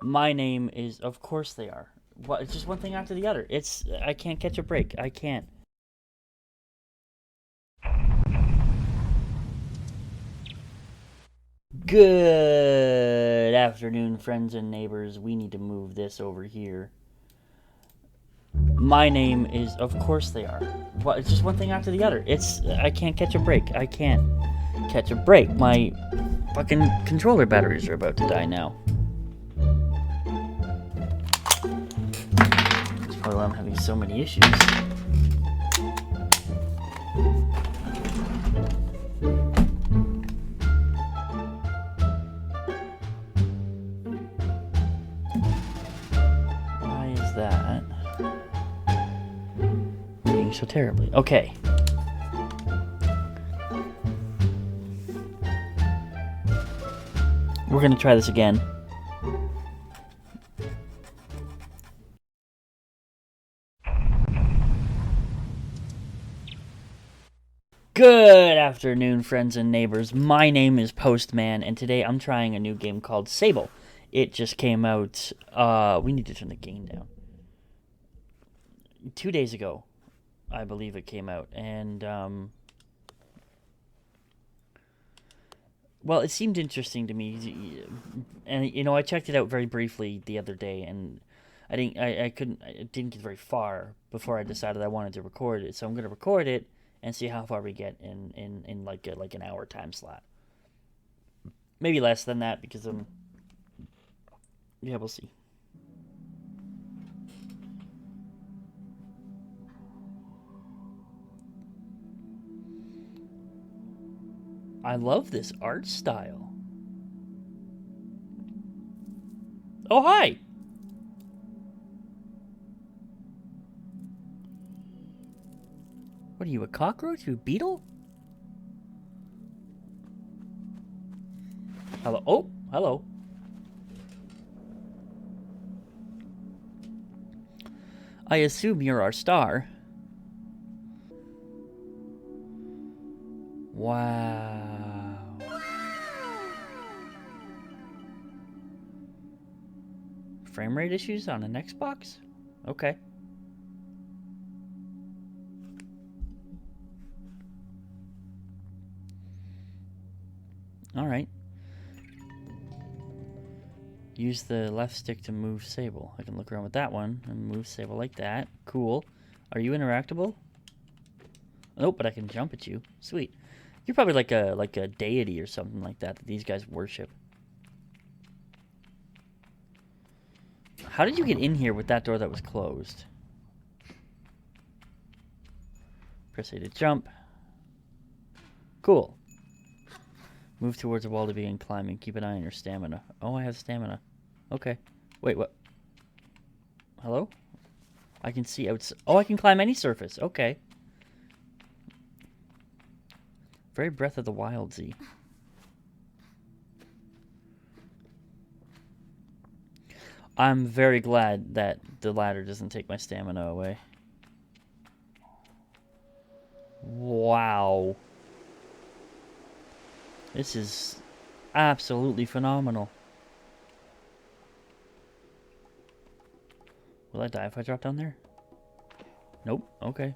My name is... Of course they are. What? It's just one thing after the other. I can't catch a break. I can't. Good afternoon, friends and neighbors. We need to move this over here. My name is... Of course they are. What? It's just one thing after the other. I can't catch a break. I can't catch a break. My fucking controller batteries are about to die now. That's probably why I'm having so many issues. Why is that reading so terribly? Okay. We're gonna try this again. Good afternoon, friends and neighbors. My name is Postman, and today I'm trying a new game called Sable. It just came out. We need to turn the gain down. 2 days ago, I believe it came out, and well, it seemed interesting to me, and I checked it out very briefly the other day, and I didn't get very far before I decided I wanted to record it. So I'm gonna record it and see how far we get in like an hour time slot. Maybe less than that because yeah, we'll see. I love this art style. Oh, hi! What are you, a cockroach? You a beetle? Hello? Oh, hello. I assume you're our star. Wow. Frame rate issues on an Xbox? Okay. Alright. Use the left stick to move Sable. I can look around with that one and move Sable like that. Cool. Are you interactable? Nope, but I can jump at you. Sweet. You're probably like a deity or something like that these guys worship. How did you get in here with that door that was closed? Press A to jump. Cool. Move towards the wall to begin climbing. Keep an eye on your stamina. Oh, I have stamina. Okay. Wait, what? Hello? I can see outside. Oh, I can climb any surface. Okay. Very Breath of the Wild-y. I'm very glad that the ladder doesn't take my stamina away. Wow. This is absolutely phenomenal. Will I die if I drop down there? Nope. Okay.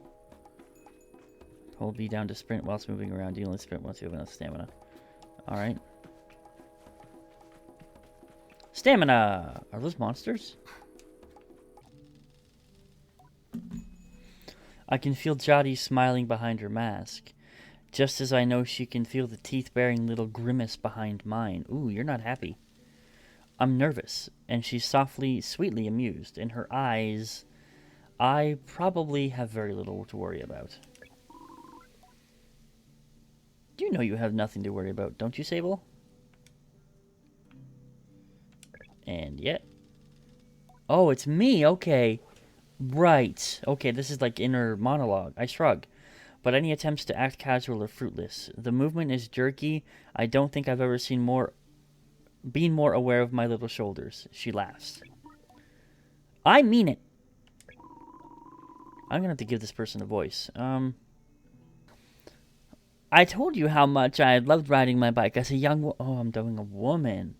Hold B down to sprint whilst moving around. You only sprint once you have enough stamina. Alright. Stamina! Are those monsters? I can feel Jody smiling behind her mask. Just as I know she can feel the teeth-baring little grimace behind mine. Ooh, you're not happy. I'm nervous, and she's softly, sweetly amused. In her eyes, I probably have very little to worry about. You know you have nothing to worry about, don't you, Sable? And yet... Oh, it's me, okay. Right. Okay, this is like inner monologue. I shrug. But any attempts to act casual are fruitless. The movement is jerky. I don't think I've ever been more aware of my little shoulders. She laughs. I mean it. I'm gonna have to give this person a voice. I told you how much I loved riding my bike as a young Oh, I'm doing a woman.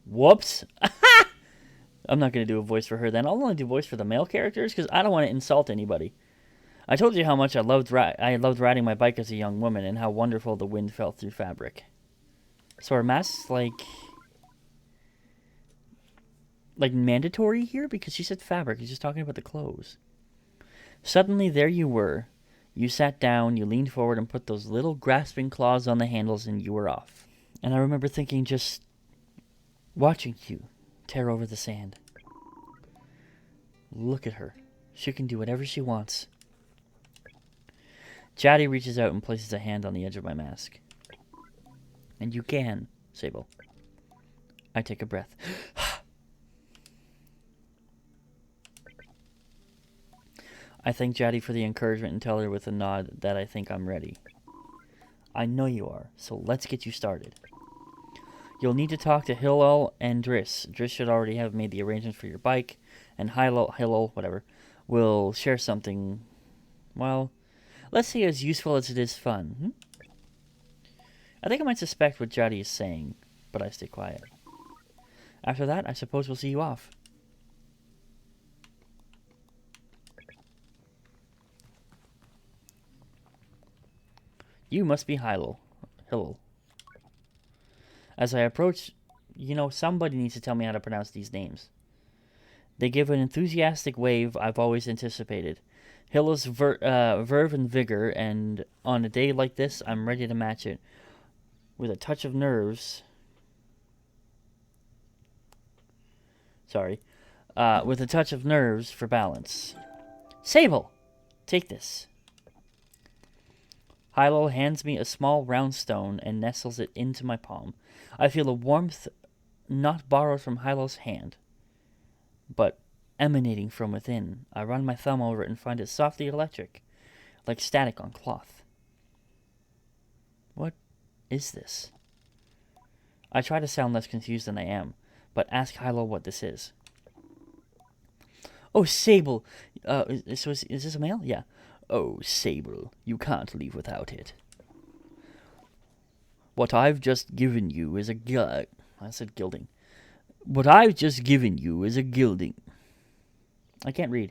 Whoops. I'm not going to do a voice for her then. I'll only do voice for the male characters because I don't want to insult anybody. I told you how much I loved riding my bike as a young woman and how wonderful the wind felt through fabric. So are masks like mandatory here? Because she said fabric. He's just talking about the clothes. Suddenly there you were. You sat down, you leaned forward and put those little grasping claws on the handles and you were off. And I remember thinking, just watching you tear over the sand. Look at her. She can do whatever she wants. Jaddy reaches out and places a hand on the edge of my mask. And you can, Sable. I take a breath. I thank Jaddy for the encouragement and tell her with a nod that I think I'm ready. I know you are, so let's get you started. You'll need to talk to Hillel and Driss. Driss should already have made the arrangements for your bike, and Hillel, whatever, will share something, well, let's say as useful as it is fun. I think I might suspect what Jaddy is saying, but I stay quiet. After that, I suppose we'll see you off. You must be Hillel. As I approach, somebody needs to tell me how to pronounce these names. They give an enthusiastic wave I've always anticipated. Hillel's verve and vigor, and on a day like this, I'm ready to match it. With a touch of nerves. With a touch of nerves for balance. Sable! Take this. Hillel hands me a small round stone and nestles it into my palm. I feel a warmth not borrowed from Hillel's hand, but emanating from within. I run my thumb over it and find it softly electric, like static on cloth. What is this? I try to sound less confused than I am, but ask Hillel what this is. Oh, Sable! Is this a male? Yeah. Oh, Sable, you can't leave without it. What I've just given you is I said gilding. What I've just given you is a gilding. I can't read.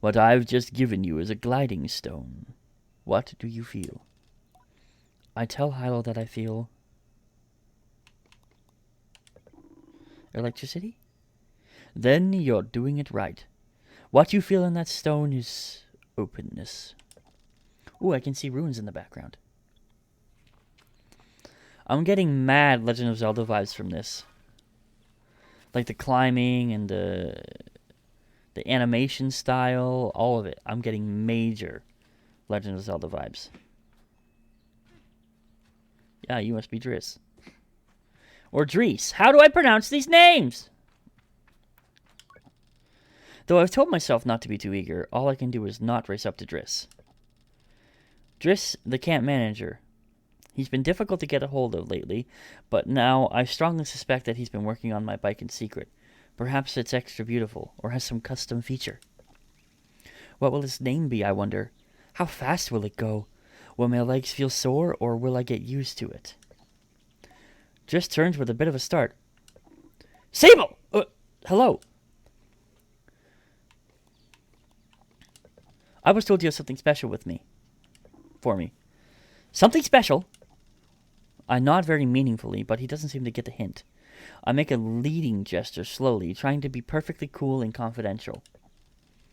What I've just given you is a gliding stone. What do you feel? I tell Hillel that I feel electricity? Then you're doing it right. What you feel in that stone is openness. Ooh, I can see ruins in the background. I'm getting mad Legend of Zelda vibes from this. Like the climbing and the animation style, all of it. I'm getting major Legend of Zelda vibes. Yeah, you must be Driss. Or Drees. How do I pronounce these names? Though I've told myself not to be too eager, all I can do is not race up to Driss. Driss, the camp manager. He's been difficult to get a hold of lately, but now I strongly suspect that he's been working on my bike in secret. Perhaps it's extra beautiful, or has some custom feature. What will its name be, I wonder? How fast will it go? Will my legs feel sore, or will I get used to it? Driss turns with a bit of a start. Sable! Hello. I was told you have something special for me. Something special? I nod very meaningfully, but he doesn't seem to get the hint. I make a leading gesture slowly, trying to be perfectly cool and confidential.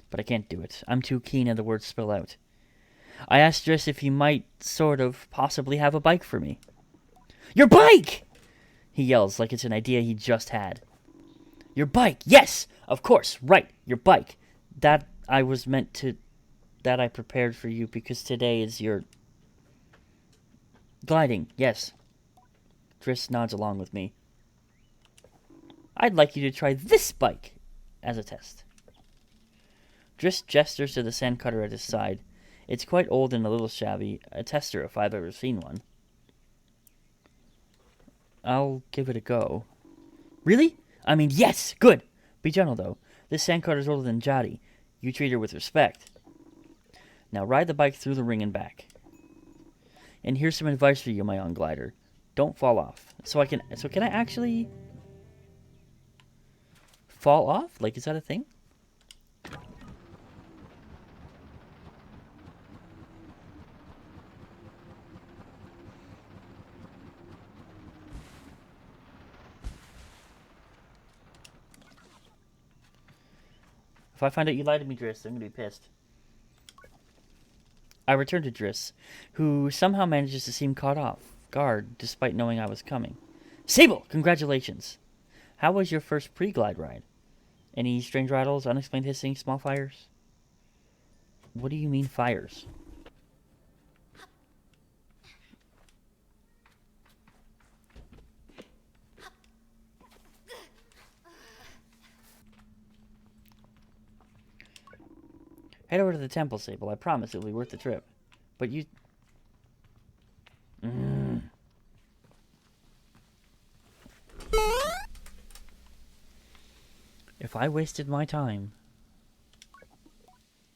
But I can't do it. I'm too keen and the words spill out. I asked Driss if he might, possibly have a bike for me. Your bike! He yells like it's an idea he just had. Your bike! Yes! Of course, right, your bike. That I prepared for you because today is your gliding, yes. Driss nods along with me. I'd like you to try this bike as a test. Driss gestures to the sandcutter at his side. It's quite old and a little shabby, a tester if I've ever seen one. I'll give it a go. Really? I mean, yes! Good! Be gentle, though. This sandcutter's older than Jaddy. You treat her with respect. Now ride the bike through the ring and back. And here's some advice for you, my young glider. Don't fall off. So can I actually fall off? Like, is that a thing? If I find out you lied to me, Driss, I'm gonna be pissed. I return to Driss, who somehow manages to seem caught off guard despite knowing I was coming. Sable, congratulations! How was your first pre-glide ride? Any strange rattles, unexplained hissing, small fires? What do you mean fires? Head over to the temple, Sable. I promise it'll be worth the trip. But you... If I wasted my time...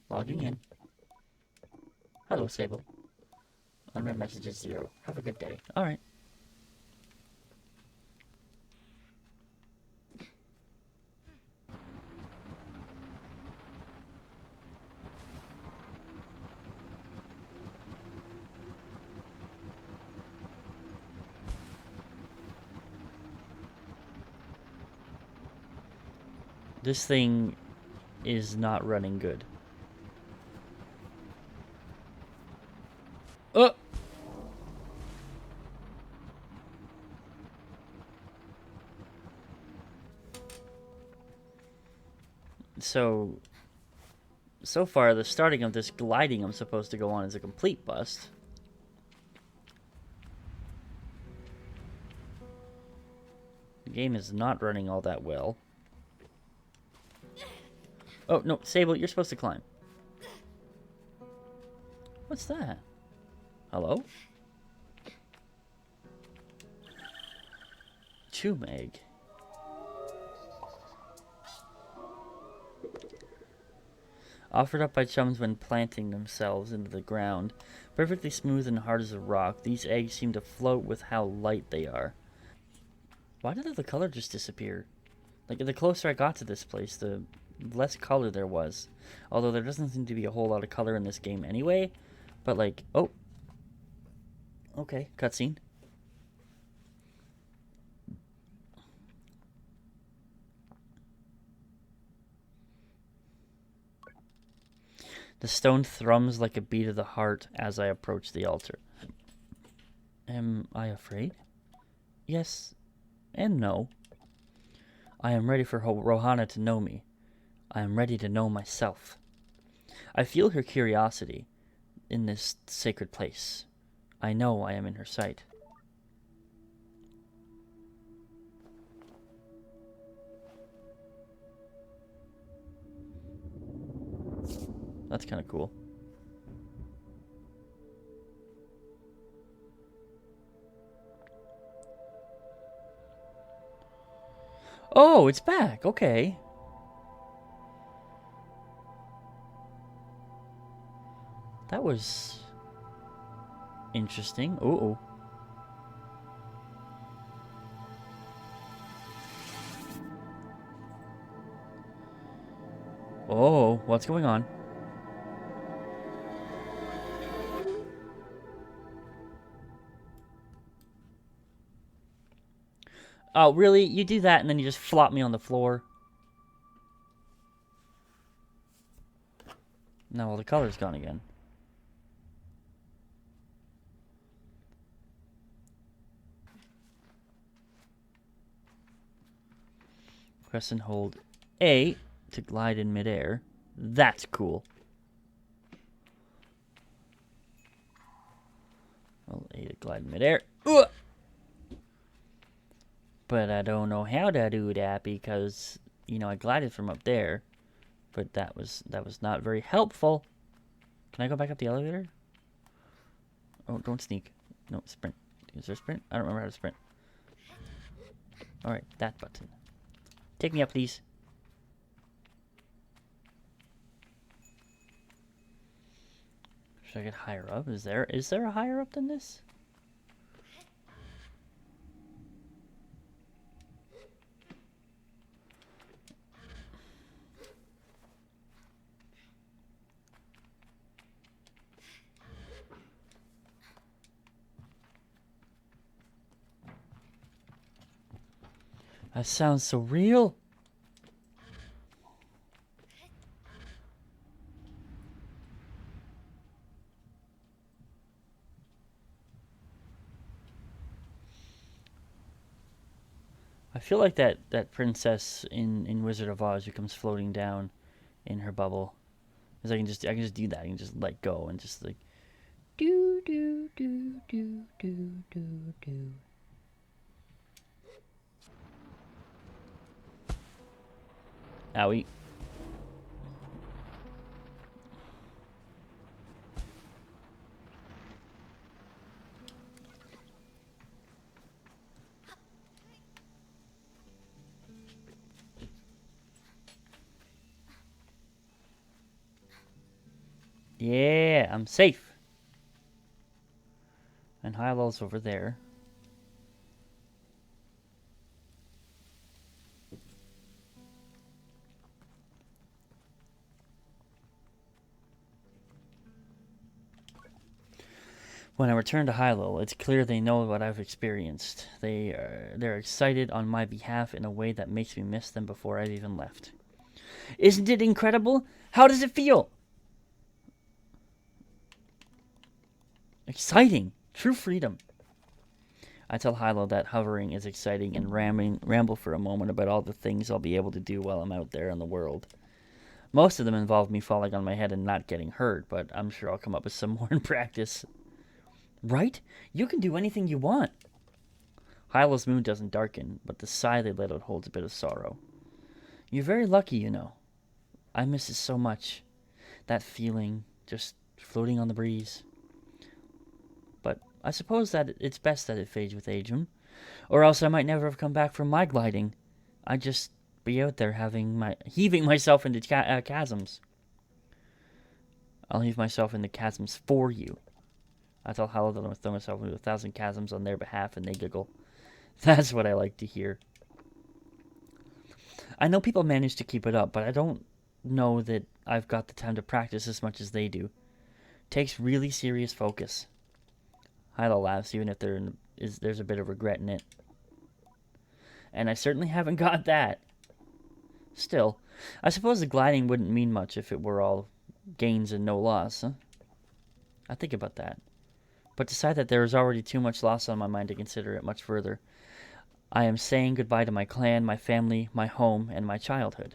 Logging in. Hello, Sable. Unread messages 0. Have a good day. Alright. This thing is not running good. Oh! So far, the starting of this gliding I'm supposed to go on is a complete bust. The game is not running all that well. Oh, no, Sable, you're supposed to climb. What's that? Hello? Tomb egg. Offered up by chums when planting themselves into the ground. Perfectly smooth and hard as a rock, these eggs seem to float with how light they are. Why did the color just disappear? Like, the closer I got to this place, the less color there was. Although there doesn't seem to be a whole lot of color in this game anyway. But, like, oh. Okay, cutscene. The stone thrums like a beat of the heart as I approach the altar. Am I afraid? Yes and no. I am ready for Rohana to know me. I am ready to know myself. I feel her curiosity in this sacred place. I know I am in her sight. That's kind of cool. Oh, it's back. Okay. That was interesting. Ooh. Oh, what's going on? Oh, really? You do that and then you just flop me on the floor? Now all the color's gone again. Press and hold A to glide in midair. That's cool. Well, A to glide in midair. Ugh! But I don't know how to do that because, you know, I glided from up there. But that was not very helpful. Can I go back up the elevator? Oh, don't sneak. No, sprint. Is there a sprint? I don't remember how to sprint. Alright, that button. Take me up, please. Should I get higher up? Is there a higher up than this? That sounds so real. I feel like that princess in Wizard of Oz who comes floating down in her bubble. Cause I can just do that. I can just let go and just like do do do do do do do. Owie. Yeah, I'm safe. And Hylo's over there. When I return to Hylo, it's clear they know what I've experienced. They're excited on my behalf in a way that makes me miss them before I've even left. Isn't it incredible? How does it feel? Exciting. True freedom. I tell Hylo that hovering is exciting and ramble for a moment about all the things I'll be able to do while I'm out there in the world. Most of them involve me falling on my head and not getting hurt, but I'm sure I'll come up with some more in practice. Right? You can do anything you want. Hylo's moon doesn't darken, but the sigh they let out holds a bit of sorrow. You're very lucky, you know. I miss it so much. That feeling, just floating on the breeze. But I suppose that it's best that it fades with age, or else I might never have come back from my gliding. I'd just be out there heaving myself into chasms. I'll heave myself into chasms for you. I tell Hylo that I'm going to throw myself into 1,000 chasms on their behalf, and they giggle. That's what I like to hear. I know people manage to keep it up, but I don't know that I've got the time to practice as much as they do. Takes really serious focus. Hylo laughs, even if there's a bit of regret in it. And I certainly haven't got that. Still, I suppose the gliding wouldn't mean much if it were all gains and no loss, huh? I think about that, but decide that there is already too much loss on my mind to consider it much further. I am saying goodbye to my clan, my family, my home, and my childhood.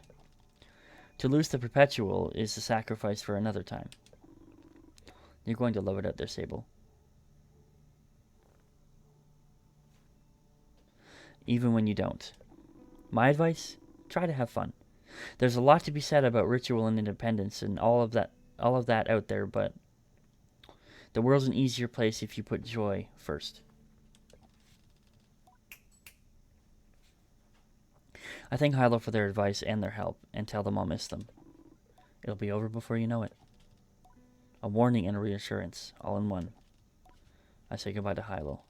To lose the Perpetual is a sacrifice for another time. You're going to love it out there, Sable. Even when you don't. My advice? Try to have fun. There's a lot to be said about ritual and independence and all of that out there, but the world's an easier place if you put joy first. I thank Hylo for their advice and their help, and tell them I'll miss them. It'll be over before you know it. A warning and a reassurance, all in one. I say goodbye to Hylo.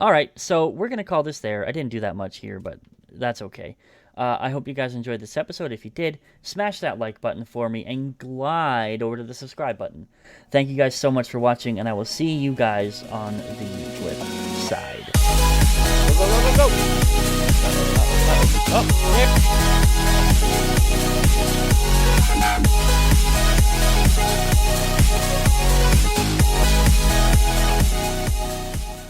Alright, so we're going to call this there. I didn't do that much here, but that's okay. I hope you guys enjoyed this episode. If you did, smash that like button for me and glide over to the subscribe button. Thank you guys so much for watching, and I will see you guys on the flip side. Go, go, go, go, go!